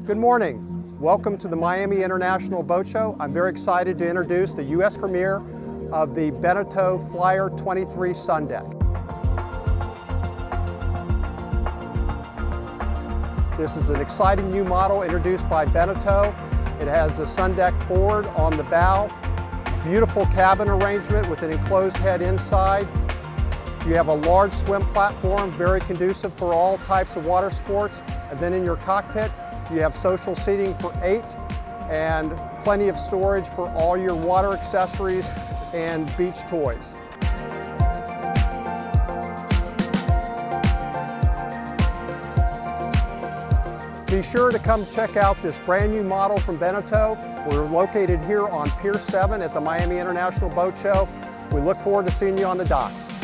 Good morning. Welcome to the Miami International Boat Show. I'm very excited to introduce the U.S. premiere of the Beneteau Flyer 23 SUNdeck. This is an exciting new model introduced by Beneteau. It has a SUNdeck forward on the bow, beautiful cabin arrangement with an enclosed head inside. You have a large swim platform, very conducive for all types of water sports. And then in your cockpit, you have social seating for 8 and plenty of storage for all your water accessories and beach toys. Be sure to come check out this brand new model from Beneteau. We're located here on Pier 7 at the Miami International Boat Show. We look forward to seeing you on the docks.